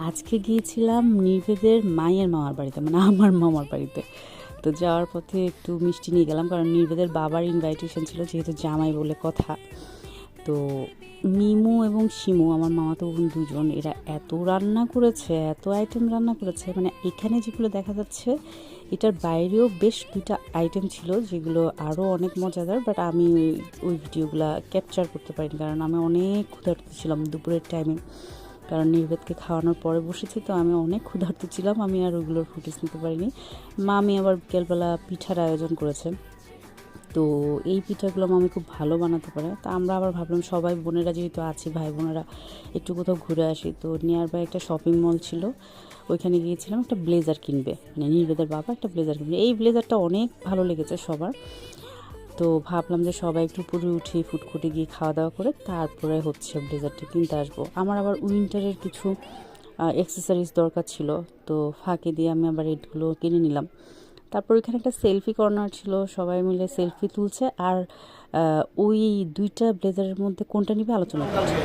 আজকে গিয়েছিলাম নির্ভেদের মায়ের মামার বাড়িতে, মানে আমার মামার বাড়িতে। তো যাওয়ার পথে একটু মিষ্টি নিয়ে গেলাম, কারণ নির্ভেদের বাবার ইনভাইটেশন ছিল, যেহেতু জামাই বলে কথা। তো মিমু এবং শিমু, আমার মামাতো বোন দুজন, এরা এত রান্না করেছে, এত আইটেম রান্না করেছে, মানে এখানে যেগুলো দেখা যাচ্ছে এটার বাইরেও বেশ দুইটা আইটেম ছিল যেগুলো আরও অনেক মজাদার, বাট আমি ওই ভিডিওগুলো ক্যাপচার করতে পারিনি, কারণ আমি অনেক ক্ষুধার্ত ছিলাম দুপুরের টাইমে। কারণ নির্বেদকে খাওয়ানোর পরে বসেছি, তো আমি অনেক ক্ষুধার্ত ছিলাম, আমি আর ওগুলোর ফুটেজ নিতে পারিনি। মামি আবার বিকেলবেলা পিঠার আয়োজন করেছে। তো এই পিঠাগুলো মামি খুব ভালো বানাতে পারে। তা আমরা আবার ভাবলাম সবাই বোনেরা যেহেতু আছি, ভাই বোনেরা, একটু কোথাও ঘুরে আসি। তো নিয়ার বাই একটা শপিং মল ছিল, ওইখানে গিয়েছিলাম একটা ব্লেজার কিনবে, মানে নির্বেদের বাবা একটা ব্লেজার কিনবে। এই ব্লেজারটা অনেক ভালো লেগেছে সবার। তো ভাবলাম যে সবাই একটু উপরে উঠি, ফুডকোর্টে গিয়ে খাওয়া দাওয়া করে তারপরে হচ্ছে ব্লেজারটা কিনতে আসবো। আমার আবার উইন্টারের কিছু অ্যাক্সেসরিজ দরকার ছিল, তো ফাঁকে দিয়ে আমি আবার এগুলো কিনে নিলাম। তারপর ওইখানে একটা সেলফি কর্নার ছিল, সবাই মিলে সেলফি তুলছে, আর ওই দুইটা ব্লেজারের মধ্যে কোনটা নিবে আলোচনা করছে।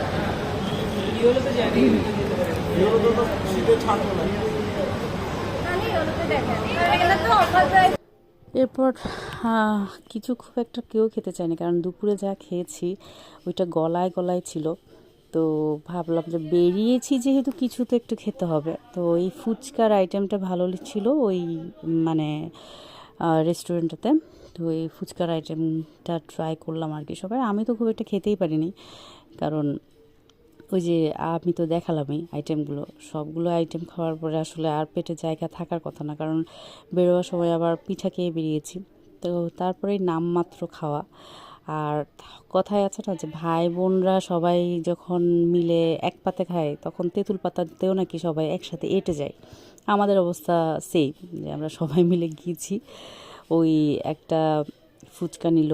এরপর কিছু খুব একটা কেউ খেতে চায়নি, কারণ দুপুরে যা খেয়েছি ওইটা গলায় গলায় ছিল। তো ভাবলাম যে বেরিয়েছি যেহেতু কিছু তো একটু খেতে হবে। তো এই ফুচকার আইটেমটা ভালো ছিল ওই মানে রেস্টুরেন্টটাতে। তো এই ফুচকার আইটেমটা ট্রাই করলাম আর কি সবাই। আমি তো খুব একটা খেতেই পারিনি, কারণ ওই যে আমি তো দেখালামই আইটেমগুলো, সবগুলো আইটেম খাওয়ার পরে আসলে আর পেটে জায়গা থাকার কথা না, কারণ বেরোবার সময় আবার পিঠা খেয়ে বেরিয়েছি। তো তারপরেই নামমাত্র খাওয়া। আর কথায় আছে না যে ভাই বোনরা সবাই যখন মিলে এক পাতে খায়, তখন তেঁতুল পাতাতেও নাকি সবাই একসাথে এঁটে যায়। আমাদের অবস্থা সেম, যে আমরা সবাই মিলে গিয়েছি। ওই একটা ফুচকা নিল।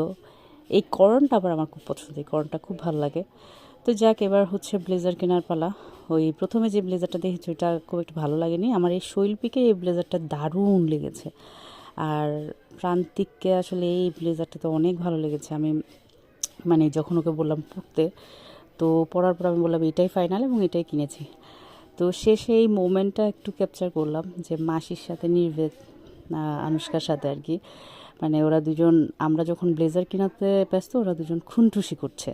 এই করনটা আবার আমার খুব পছন্দ, এই করনটা খুব ভালো লাগে। তো যাক, এবার হচ্ছে ব্লেজার কেনার পালা। ওই প্রথমে যে ব্লেজারটা দেখেছি ওইটা খুব একটু ভালো লাগেনি আমার, এই শৈল্পিকে এই ব্লেজারটা দারুণ লেগেছে। আর প্রান্তিককে আসলে এই ব্লেজারটা তো অনেক ভালো লেগেছে। আমি মানে যখন ওকে বললাম পড়তে, তো পড়ার পর আমি বললাম এটাই ফাইনাল এবং এটাই কিনেছি। তো শেষে এই মোমেন্টটা একটু ক্যাপচার করলাম, যে মাসির সাথে নির্ভেদ, আনুষ্কার সাথে আর কি, মানে ওরা দুজন, আমরা যখন ব্লেজার কিনাতে ব্যস্ত ওরা দুজন খুনটুসি করছে।